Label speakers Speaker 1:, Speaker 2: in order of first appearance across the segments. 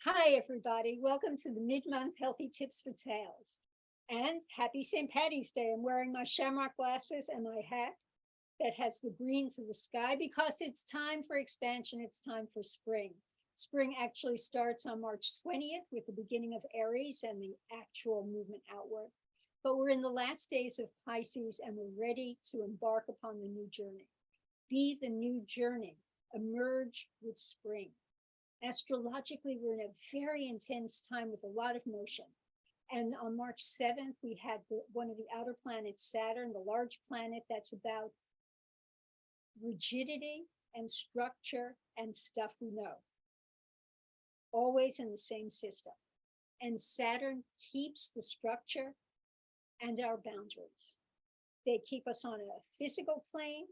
Speaker 1: Hi, everybody. Welcome to the mid-month Healthy Tips for Tails. And happy St. Patty's Day. I'm wearing my shamrock glasses and my hat that has the greens of the sky because it's time for expansion. It's time for spring. Spring actually starts on March 20th with the beginning of Aries and the actual movement outward. But we're in the last days of Pisces and we're ready to embark upon the new journey. Be the new journey. Emerge with spring. Astrologically, we're in a very intense time with a lot of motion. And on March 7th, we had one of the outer planets, Saturn, the large planet that's about rigidity and structure and stuff we know, always in the same system. And Saturn keeps the structure and our boundaries. They keep us on a physical plane,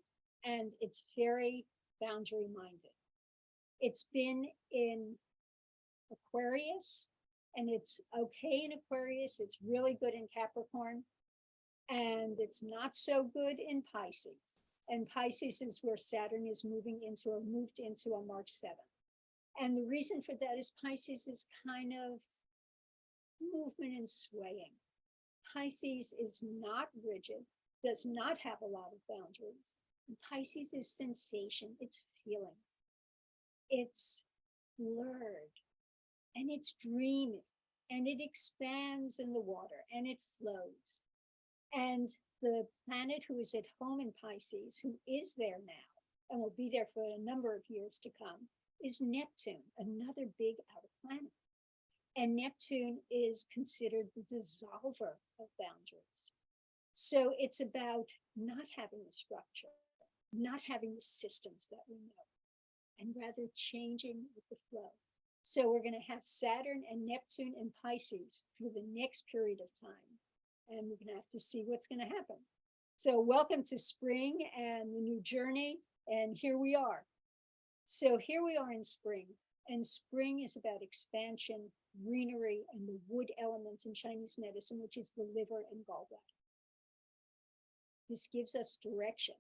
Speaker 1: and it's very boundary minded. It's been in Aquarius, and it's okay in Aquarius. It's really good in Capricorn, and it's not so good in Pisces. And Pisces is where Saturn is moving into or moved into on March 7th. And the reason for that is Pisces is kind of movement and swaying. Pisces is not rigid, does not have a lot of boundaries. And Pisces is sensation, it's feeling. It's blurred and it's dreamy and it expands in the water and it flows. And the planet who is at home in Pisces, who is there now and will be there for a number of years to come, is Neptune, another big outer planet. And Neptune is considered the dissolver of boundaries. So it's about not having the structure, not having the systems that we know, and rather changing with the flow. So we're going to have Saturn and Neptune and Pisces for the next period of time. And we're going to have to see what's going to happen. So welcome to spring and the new journey. And here we are. So here we are in spring. And spring is about expansion, greenery, and the wood elements in Chinese medicine, which is the liver and gallbladder. This gives us direction.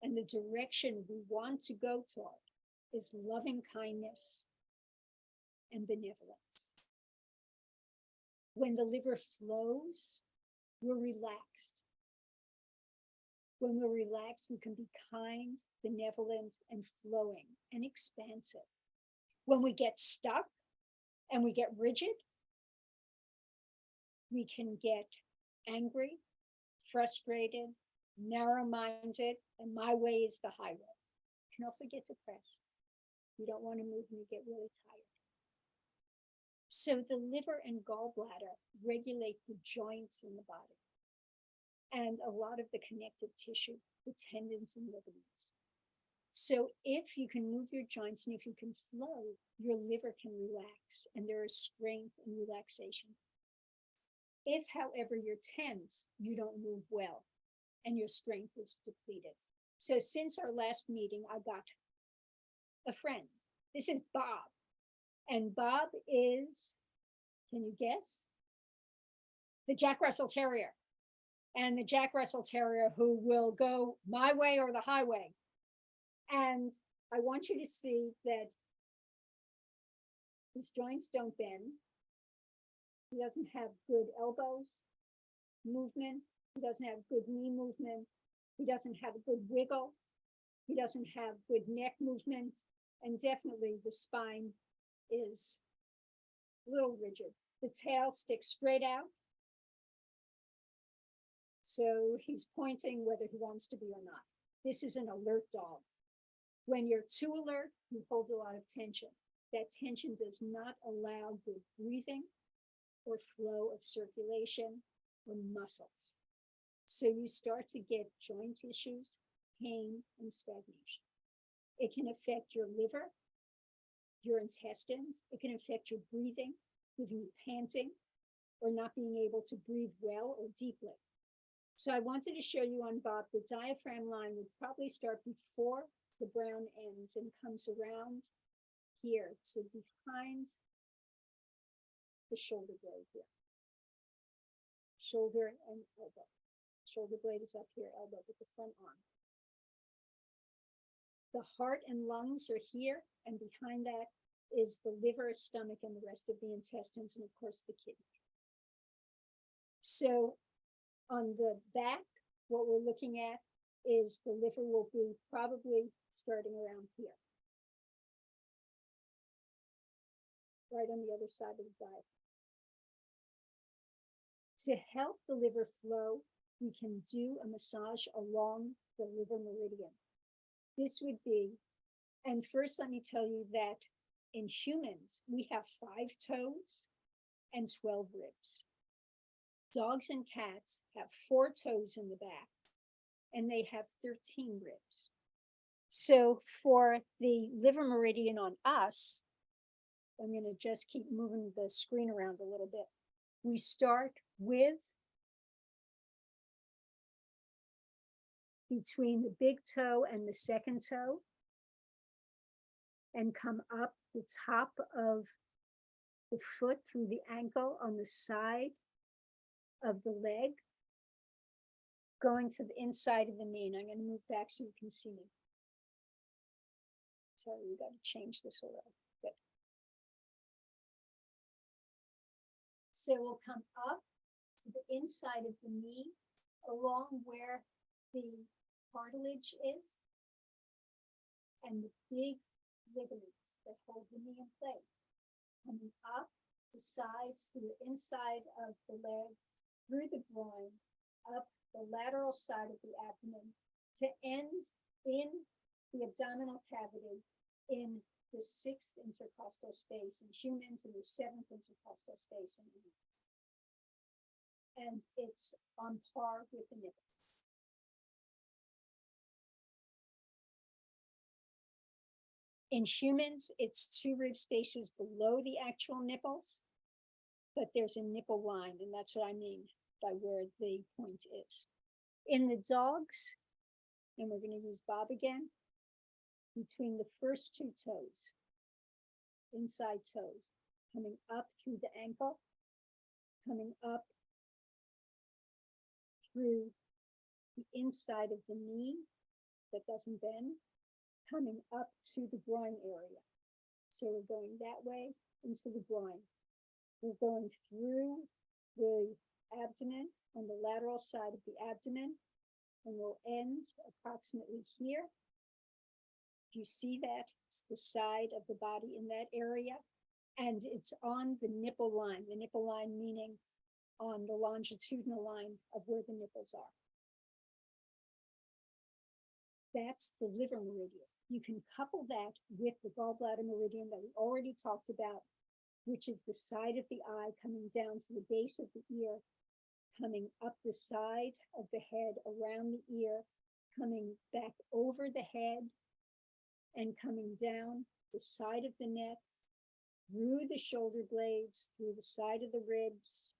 Speaker 1: And the direction we want to go toward is loving kindness and benevolence. When the liver flows, we're relaxed. When we're relaxed, we can be kind, benevolent, and flowing and expansive. When we get stuck and we get rigid, we can get angry, frustrated, narrow-minded, and my way is the highway. You can also get depressed. You don't want to move and you get really tired. So the liver and gallbladder regulate the joints in the body and a lot of the connective tissue, the tendons and ligaments. So if you can move your joints and if you can flow, your liver can relax and there is strength and relaxation. If, however, you're tense, you don't move well and your strength is depleted. So since our last meeting, I got a friend. This is Bob. And Bob is, can you guess? The Jack Russell Terrier. And the Jack Russell Terrier who will go my way or the highway. And I want you to see that his joints don't bend. He doesn't have good elbows movement. He doesn't have good knee movement. He doesn't have a good wiggle. He doesn't have good neck movement. And definitely the spine is a little rigid. The tail sticks straight out. So he's pointing whether he wants to be or not. This is an alert dog. When you're too alert, he holds a lot of tension. That tension does not allow good breathing or flow of circulation or muscles. So you start to get joint issues, pain, and stagnation. It can affect your liver, your intestines. It can affect your breathing, leaving you panting or not being able to breathe well or deeply. So I wanted to show you on Bob, the diaphragm line would probably start before the brown ends and comes around here to behind the shoulder blade here. Shoulder and elbow. Shoulder blade is up here, elbow with the front arm. The heart and lungs are here, and behind that is the liver, stomach, and the rest of the intestines, and of course the kidney. So on the back, what we're looking at is the liver will be probably starting around here, right on the other side of the diaphragm. To help the liver flow, we can do a massage along the liver meridian. This would be, and first let me tell you that in humans, we have 5 toes and 12 ribs. Dogs and cats have 4 toes in the back, and they have 13 ribs. So for the liver meridian on us, I'm going to just keep moving the screen around a little bit. We start with between the big toe and the second toe and come up the top of the foot through the ankle on the side of the leg, going to the inside of the knee. And I'm going to move back so you can see me. Sorry, we got to change this a little bit. So we'll come up to the inside of the knee, along where the cartilage is, and the big ligaments that hold the knee in place. Coming up the sides to the inside of the leg, through the groin, up the lateral side of the abdomen, to end in the abdominal cavity in the 6th intercostal space in humans and the 7th intercostal space in humans. And it's on par with the nipples. In humans, it's 2 rib spaces below the actual nipples, but there's a nipple line, and that's what I mean by where the point is. In the dogs, and we're going to use Bob again, between the first 2 toes, inside toes, coming up through the ankle, coming up through the inside of the knee that doesn't bend, coming up to the groin area. So we're going that way into the groin. We're going through the abdomen on the lateral side of the abdomen, and we'll end approximately here. Do you see that? It's the side of the body in that area, and it's on the nipple line. The nipple line meaning on the longitudinal line of where the nipples are. That's the liver meridian. You can couple that with the gallbladder meridian that we already talked about, which is the side of the eye coming down to the base of the ear, coming up the side of the head, around the ear, coming back over the head, and coming down the side of the neck, through the shoulder blades, through the side of the ribs,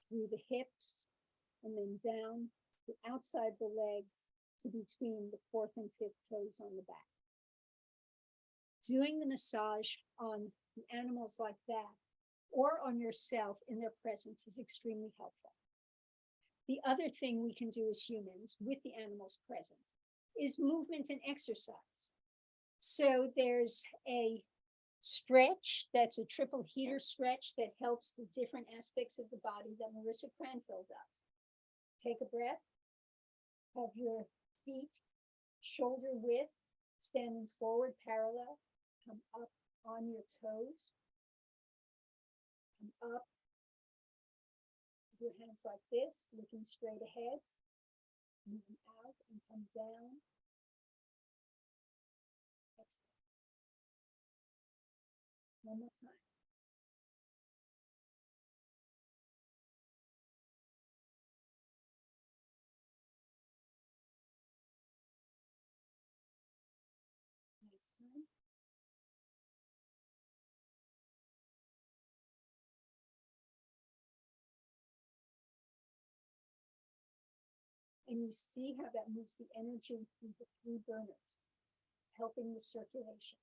Speaker 1: through the hips, and then down the outside of the leg to between the 4th and 5th toes on the back. Doing the massage on the animals like that, or on yourself in their presence, is extremely helpful. The other thing we can do as humans with the animals present is movement and exercise. So there's a stretch that's a triple heater stretch that helps the different aspects of the body that Marissa Cranfield does. Take a breath, have your feet shoulder width, standing forward parallel, come up on your toes, come up, your hands like this, looking straight ahead, moving out and come down. Exhale. One more time. Last time. And you see how that moves the energy through the 3 burners, helping the circulation.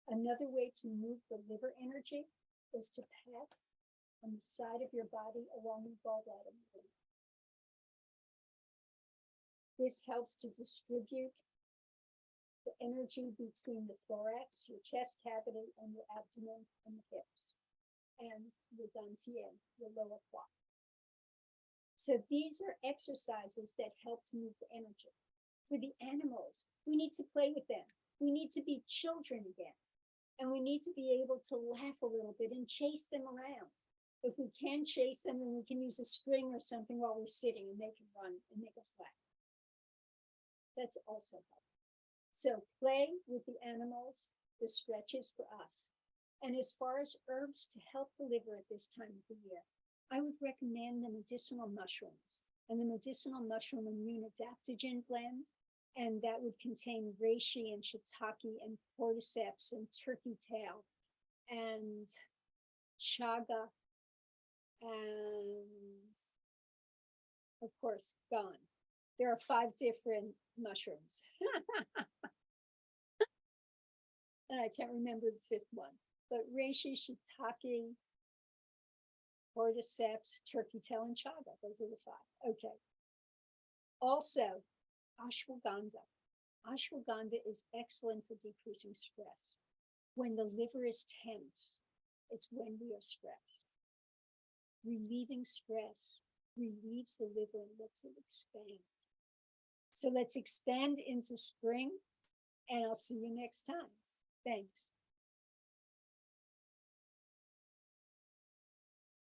Speaker 1: Another way to move the liver energy is to pat on the side of your body along the gallbladder meridian. This helps to distribute the energy between the thorax, your chest cavity, and your abdomen and the hips, and your dantian, your lower quad. So these are exercises that help to move the energy. For the animals, we need to play with them. We need to be children again. And we need to be able to laugh a little bit and chase them around. If we can chase them, then we can use a string or something while we're sitting and they can run and make us laugh. That's also helpful. So play with the animals, the stretches for us. And as far as herbs to help the liver at this time of the year, I would recommend the medicinal mushrooms and the medicinal mushroom immune adaptogen blend. And that would contain reishi and shiitake and cordyceps and turkey tail and chaga and, of course, gone. There are 5 different mushrooms. And I can't remember the 5th one. But reishi, shiitake, cordyceps, turkey tail, and chaga. Those are the 5. Okay. Also, ashwagandha. Ashwagandha is excellent for decreasing stress. When the liver is tense, it's when we are stressed. Relieving stress relieves the liver and lets it expand. So let's expand into spring, and I'll see you next time. Thanks.